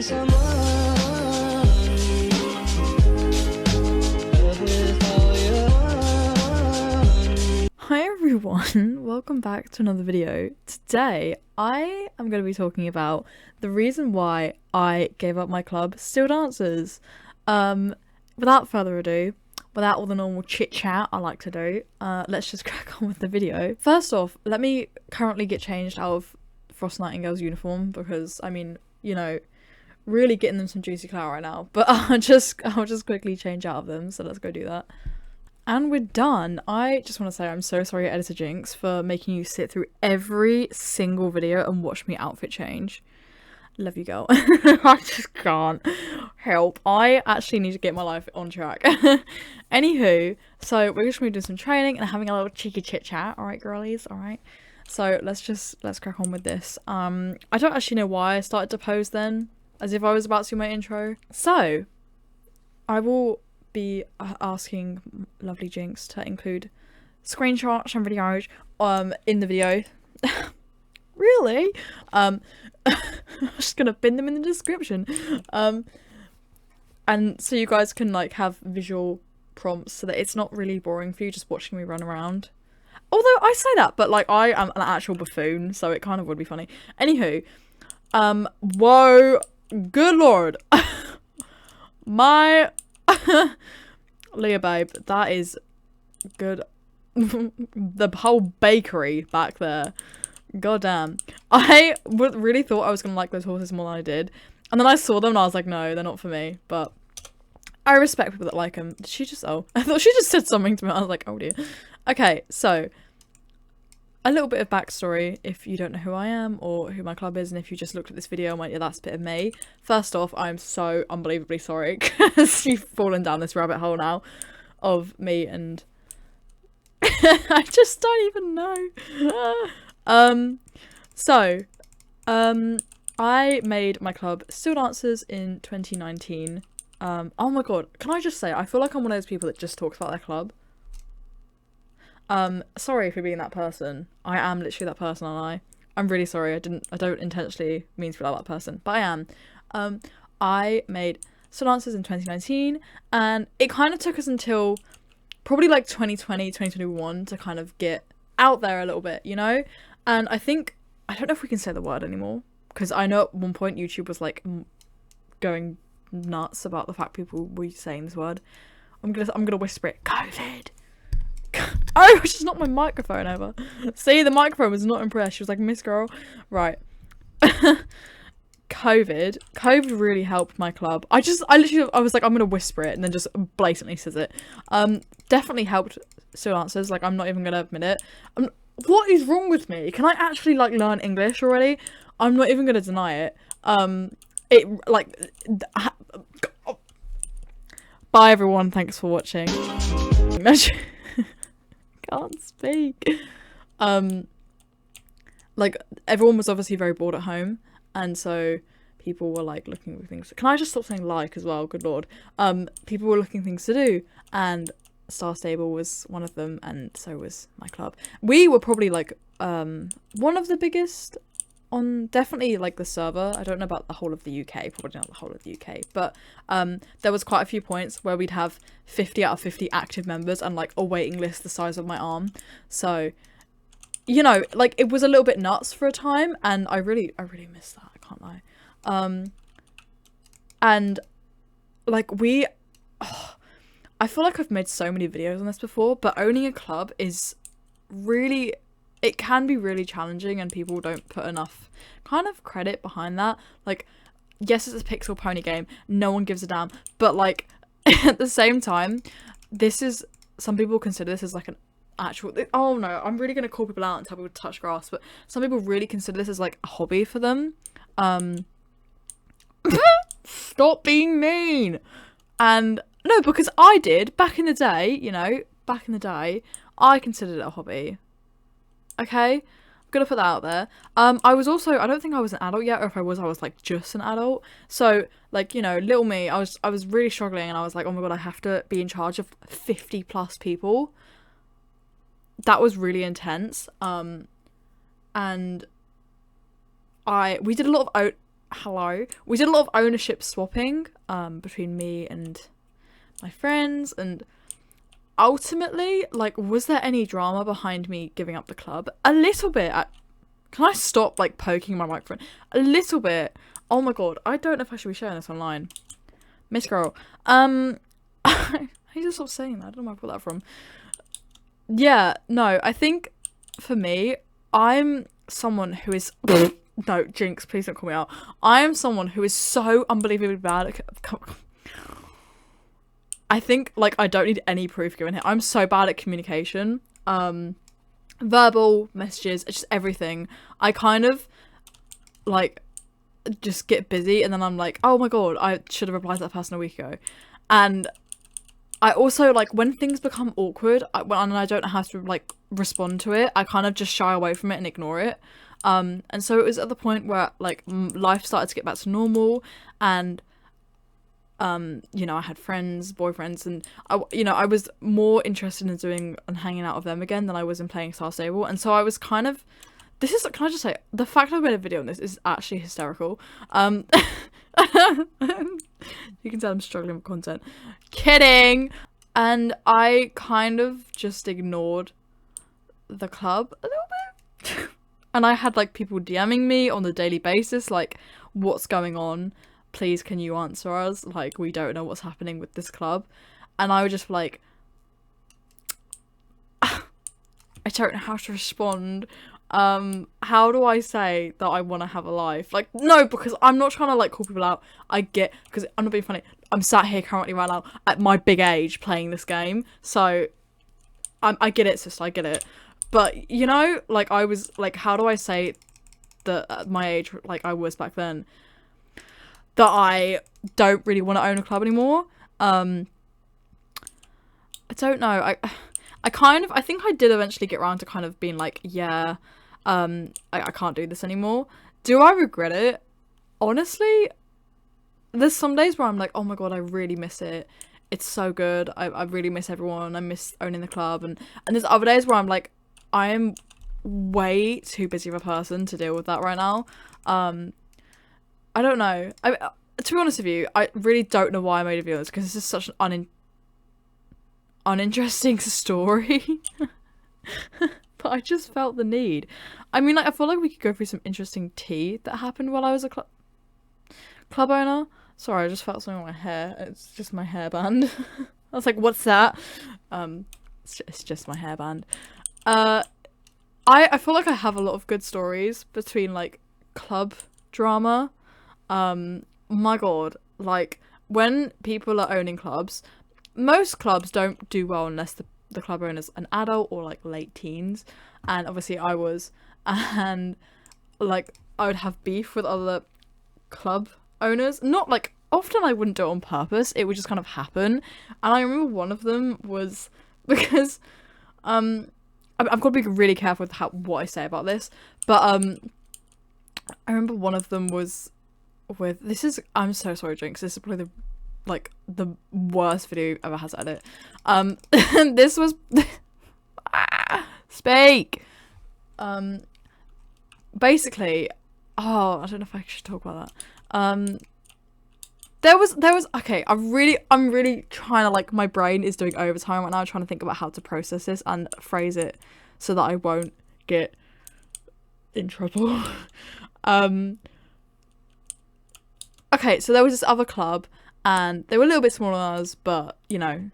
Hi everyone, welcome back to another video. Today I am going to be talking about the reason why I gave up my club, Still Dancers. Without further ado, without all the normal chit chat I like to do, let's just crack on with the video. First off, let me currently get changed out of Frost Nightingale's uniform because, I mean, you know, really getting them some juicy clout right now, but I'll just quickly change out of them, so let's go do that. And we're done. I just want to say I'm so sorry, Editor Jinx, for making you sit through every single video and watch me outfit change. Love you, girl. I just can't help. I actually need to get my life on track. Anywho, so we're just going to do some training and having a little cheeky chit chat. Alright, girlies? Alright. So let's crack on with this. I don't actually know why I started to pose then, as if I was about to do my intro. So, I will be asking lovely Jinx to include screenshots and videos in the video. Really? I'm just gonna pin them in the description, and so you guys can like have visual prompts so that it's not really boring for you just watching me run around. Although I say that, but like I am an actual buffoon, so it kind of would be funny. Anywho, whoa, good lord. My Leah, babe, that is good. The whole bakery back there, goddamn. I really thought I was gonna like those horses more than I did, and then I saw them and I was like, no, they're not for me. But I respect people that like them. Did she just? Oh, I thought she just said something to me. I was like, oh dear. Okay, so a little bit of backstory if you don't know who I am or who my club is, and if you just looked at this video and went, yeah, that's a bit of me. First off, I'm so unbelievably sorry because you've fallen down this rabbit hole now of me and I just don't even know. I made my club Still Dancers in 2019. Oh my god, can I just say, I feel like I'm one of those people that just talks about their club. Sorry for being that person. I am literally that person, aren't I? I'm really sorry. I don't intentionally mean to be like that person, but I am. I made Still Dancers in 2019, and it kind of took us until probably like 2020, 2021 to kind of get out there a little bit, you know? And I don't know if we can say the word anymore, because I know at one point YouTube was like going nuts about the fact people were saying this word. I'm gonna whisper it. COVID. Oh, I just knocked my microphone over. See, the microphone was not impressed. She was like, Miss Girl. Right. COVID really helped my club. I was like, I'm gonna whisper it and then just blatantly says it. Definitely helped Still Dancers. Like, I'm not even gonna admit it. What is wrong with me? Can I actually like learn English already? I'm not even gonna deny it. Bye everyone. Thanks for watching. Can't speak. Like, everyone was obviously very bored at home, and so people were like looking for things. Can I just stop saying like as well? Good lord. People were looking things to do, and Star Stable was one of them, and so was my club. We were probably like one of the biggest on definitely like the server. I don't know about the whole of the UK, probably not the whole of the UK, but there was quite a few points where we'd have 50 out of 50 active members and like a waiting list the size of my arm. So, you know, like it was a little bit nuts for a time, and I really miss that, I can't lie. And like I feel like I've made so many videos on this before, but owning a club is really, it can be really challenging, and people don't put enough kind of credit behind that. Like, yes, it's a pixel pony game, no one gives a damn, but like at the same time, some people consider this as like an actual, oh no, I'm really gonna call people out and tell people to touch grass, but some people really consider this as like a hobby for them. Stop being mean. And no, because I did back in the day, you know, I considered it a hobby. Okay, I'm gonna put that out there. I was also, I don't think I was an adult yet, or if I was like just an adult. So like, you know, little me, I was really struggling, and I was like, oh my god, I have to be in charge of 50 plus people. That was really intense. And we did a lot of hello. We did a lot of ownership swapping between me and my friends, and ultimately, like, was there any drama behind me giving up the club? A little bit. Can I stop, like, poking my microphone? A little bit. Oh my god, I don't know if I should be sharing this online. Miss Girl. I need to stop saying that. I don't know where I got that from. Yeah, no, I think for me, I'm someone who is... No, Jinx, please don't call me out. I am someone who is so unbelievably bad at... I think, like, I don't need any proof given here. I'm so bad at communication. Verbal, messages, just everything. I kind of, like, just get busy and then I'm like, oh my god, I should have replied to that person a week ago. And I also, like, when things become awkward, and I don't have to, like, respond to it, I kind of just shy away from it and ignore it. And so it was at the point where, like, life started to get back to normal, and you know, I had friends, boyfriends, and I was more interested in doing and hanging out with them again than I was in playing Star Stable. And so I was kind of, can I just say, the fact I made a video on this is actually hysterical. You can tell I'm struggling with content. Kidding! And I kind of just ignored the club a little bit. And I had, like, people DMing me on a daily basis, like, what's going on? Please, can you answer us? Like, we don't know what's happening with this club. And I was just like, I don't know how to respond. How do I say that I want to have a life? Like, no, because I'm not trying to, like, call people out. Because I'm not being funny. I'm sat here currently right now at my big age playing this game. So, I get it, sister, I get it. But, you know, like, I was, like, how do I say that at my age, like I was back then, that I don't really want to own a club anymore? I don't know. I think I did eventually get around to kind of being like, yeah, I can't do this anymore. Do I regret it? Honestly, there's some days where I'm like, oh my god, I really miss it. It's so good. I really miss everyone. I miss owning the club. And there's other days where I'm like, I am way too busy of a person to deal with that right now. I don't know. To be honest with you, I really don't know why I made a video on this, because this is such an uninteresting story. But I just felt the need. I mean, like, I feel like we could go through some interesting tea that happened while I was a club owner. Sorry, I just felt something on my hair. It's just my hairband. I was like, what's that? It's just my hairband. I feel like I have a lot of good stories between, like, club drama. My god, like, when people are owning clubs, most clubs don't do well unless the club owner's an adult or, like, late teens, and obviously I was, and, like, I would have beef with other club owners. Not, like, often I wouldn't do it on purpose, it would just kind of happen. And I remember one of them was because I've got to be really careful with what I say about this, but I remember one of them was with, I'm so sorry, Jinx, this is probably the worst video you've ever had to edit. This was speak. Basically, I don't know if I should talk about that. There was okay, I'm really trying to, like, my brain is doing overtime right now, trying to think about how to process this and phrase it so that I won't get in trouble. Okay, so there was this other club, and they were a little bit smaller than us, but, you know,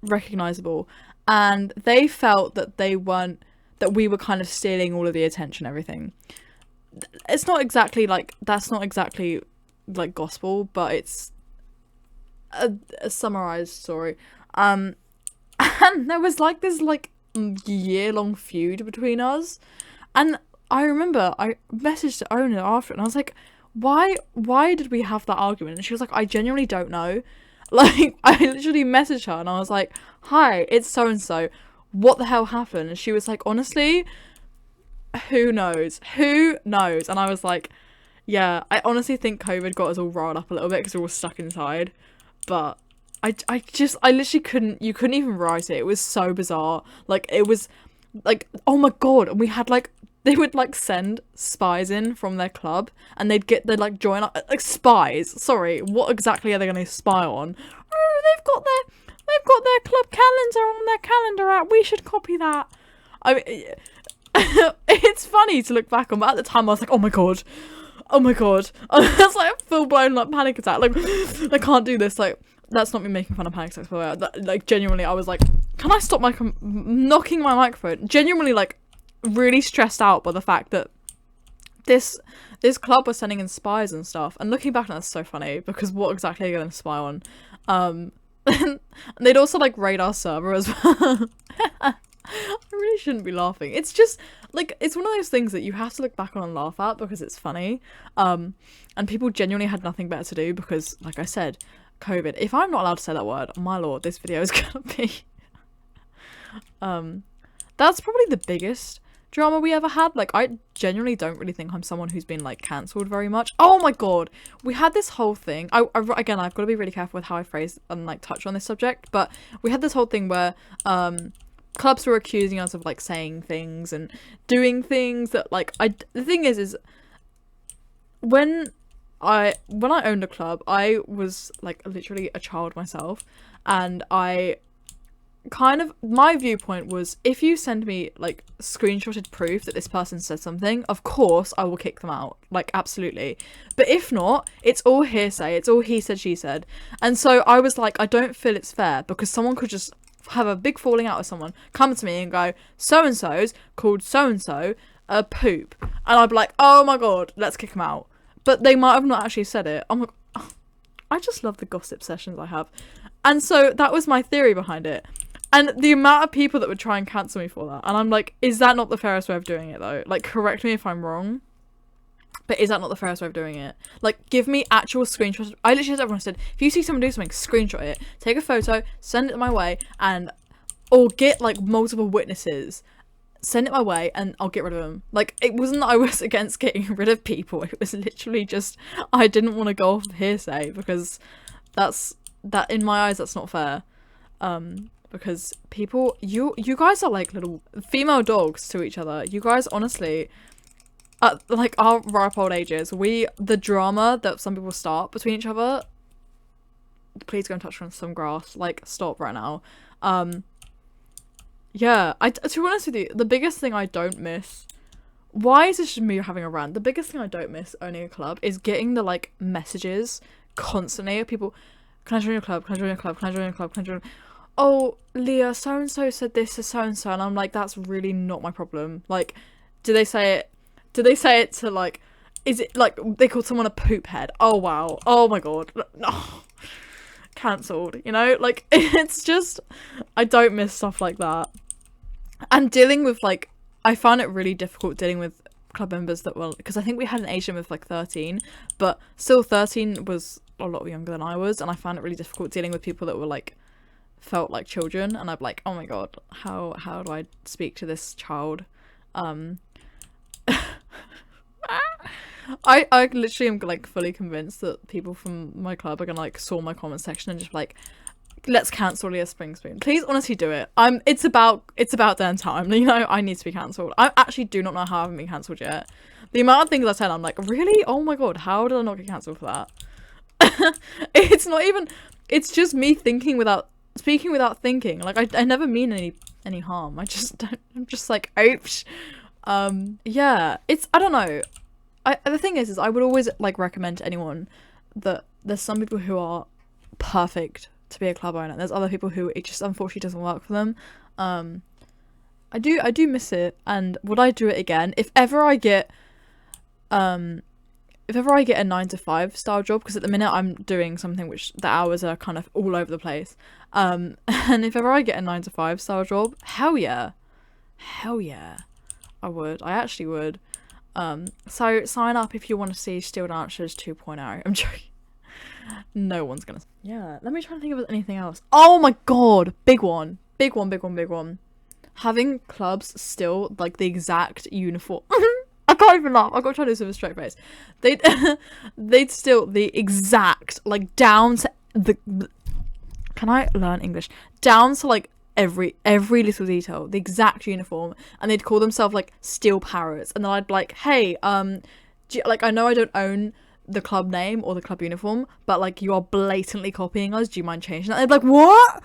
recognizable, and they felt that we were kind of stealing all of the attention, everything. It's not exactly, like, that's not exactly, like, gospel, but it's a summarized story. And there was, like, this, like, year-long feud between us, and I remember I messaged the owner after it, and I was like, why did we have that argument? And she was like, I genuinely don't know. Like, I literally messaged her and I was like, hi, it's so and so, what the hell happened? And she was like, honestly, who knows, and I was like, yeah, I honestly think COVID got us all riled up a little bit because we were all stuck inside. But I literally couldn't even write it. It was so bizarre. Like, it was like, oh my god, and we had, like, they would like send spies in from their club, and they'd like join up like spies. Sorry, what exactly are they going to spy on? Oh, they've got their club calendar on their calendar app. We should copy that. I mean, it's funny to look back on, but at the time I was like, oh my god. That's like a full-blown like panic attack. Like, I can't do this. Like, that's not me making fun of panic attacks, by the way. Like, genuinely, I was like, can I stop knocking my microphone? Genuinely, like, really stressed out by the fact that this club was sending in spies and stuff. And looking back on that's so funny, because what exactly are you going to spy on? And they'd also like raid our server as well. I really shouldn't be laughing. It's just like, it's one of those things that you have to look back on and laugh at because it's funny. And people genuinely had nothing better to do because, like I said, COVID. If I'm not allowed to say that word, my lord, this video is gonna be that's probably the biggest drama we ever had. Like, I genuinely don't really think I'm someone who's been like cancelled very much. Oh my god, we had this whole thing. Again, I've got to be really careful with how I phrase and like touch on this subject, but we had this whole thing where clubs were accusing us of like saying things and doing things that like the thing is when I owned a club, I was like literally a child myself, and my viewpoint was, if you send me like screenshotted proof that this person said something, of course I will kick them out, like absolutely. But if not, it's all hearsay, it's all he said, she said. And so I was like, I don't feel it's fair, because someone could just have a big falling out with someone, come to me and go, so-and-so's called so-and-so a poop, and I'd be like, oh my god, let's kick him out. But they might have not actually said it. I'm like, oh, I just love the gossip sessions I have. And so that was my theory behind it. And the amount of people that would try and cancel me for that, and I'm like, is that not the fairest way of doing it though? Like, correct me if I'm wrong, but is that not the fairest way of doing it? Like, give me actual screenshots. I literally said to everyone, I said, if you see someone do something, screenshot it, take a photo, send it my way, or get like multiple witnesses, send it my way, and I'll get rid of them. Like, it wasn't that I was against getting rid of people, it was literally just, I didn't want to go off of hearsay, because that in my eyes, that's not fair. Because people, you guys are like little female dogs to each other. You guys honestly, at like our ripe old ages, the drama that some people start between each other, please go and touch on some grass, like stop right now. Yeah, to be honest with you, the biggest thing I don't miss, why is this just me having a rant? The biggest thing I don't miss owning a club is getting the like messages constantly of people, can I join your club, can I join your club, can I join your club, can I join, oh Leah, so-and-so said this to so-and-so, and I'm like, that's really not my problem. Like, do they say it to like, is it like they called someone a poop head? Oh wow, oh my god, no, cancelled, you know? Like, it's just, I don't miss stuff like that. And dealing with like, I found it really difficult dealing with club members that were, because I think we had an age limit of like 13, but still 13 was a lot younger than I was, and I found it really difficult dealing with people that were like, felt like children, and I'm like, oh my god, how do I speak to this child? I literally am like fully convinced that people from my club are gonna like saw my comment section and just like, let's cancel Leah Springspoon. Please honestly do it. It's about damn time, you know. I need to be cancelled. I actually do not know how I haven't been cancelled yet. The amount of things I said, I'm like, really? Oh my god, how did I not get cancelled for that? It's not even, it's just me speaking without thinking. Like, I never mean any harm. I'm just like, oops. Yeah, it's, I don't know. The thing is I would always like recommend to anyone that there's some people who are perfect to be a club owner. There's other people who it just unfortunately doesn't work for them. I do miss it, and would I do it again if ever I get a 9-to-5 style job, because at the minute I'm doing something which the hours are kind of all over the place, and if ever I get a 9-to-5 style job, hell yeah, I actually would. So sign up if you want to see Steel Dancers 2.0. I'm joking. No one's gonna. Yeah, let me try and think of anything else. Oh my god, big one. Having clubs still like the exact uniform. I can't even laugh. I've got to try to do this with a straight face. They'd still the exact, like down to the. Can I learn English? Down to like every little detail, the exact uniform, and they'd call themselves like Steel Parrots, and then I'd be like, hey, like, I know I don't own the club name or the club uniform, but like, you are blatantly copying us, do you mind changing that? They'd be like, what?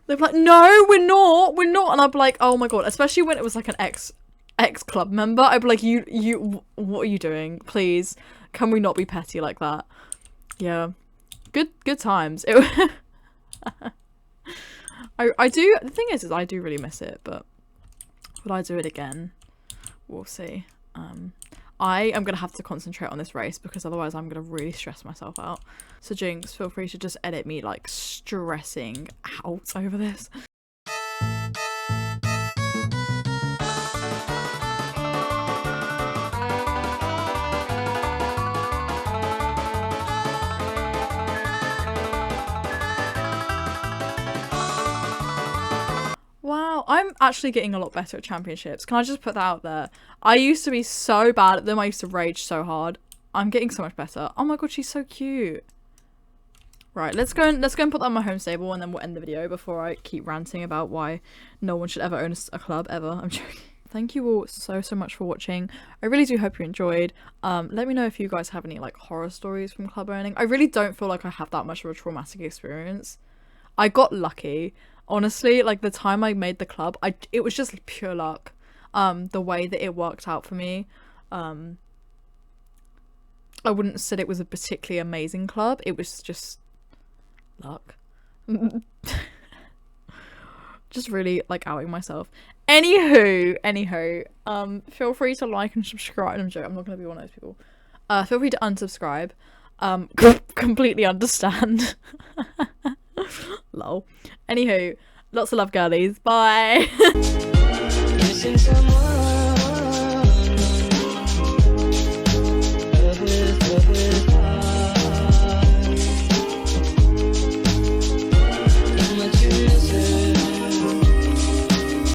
They'd be like, no, we're not, and I'd be like, oh my god, especially when it was like an ex club member, I'd be like, you what are you doing? Please, can we not be petty like that? Yeah, good times. I do, the thing is I do really miss it, but would I do it again? We'll see. I am gonna have to concentrate on this race because otherwise I'm gonna really stress myself out. So Jinx, feel free to just edit me like stressing out over this. Wow, I'm actually getting a lot better at championships. Can I just put that out there? I used to be so bad at them. I used to rage so hard. I'm getting so much better. Oh my god, she's so cute. Right, let's go and put that on my home stable, and then we'll end the video before I keep ranting about why no one should ever own a club ever. I'm joking. Thank you all so much for watching. I really do hope you enjoyed. Let me know if you guys have any like horror stories from club owning. I really don't feel like I have that much of a traumatic experience. I got lucky. Honestly, like the time I made the club, it was just pure luck. The way that it worked out for me. I wouldn't have said it was a particularly amazing club. It was just luck. Just really like outing myself. Anywho, feel free to like and subscribe. I'm joking, I'm not gonna be one of those people. Feel free to unsubscribe. Completely understand. Lol. Anywho, lots of love, girlies. Bye.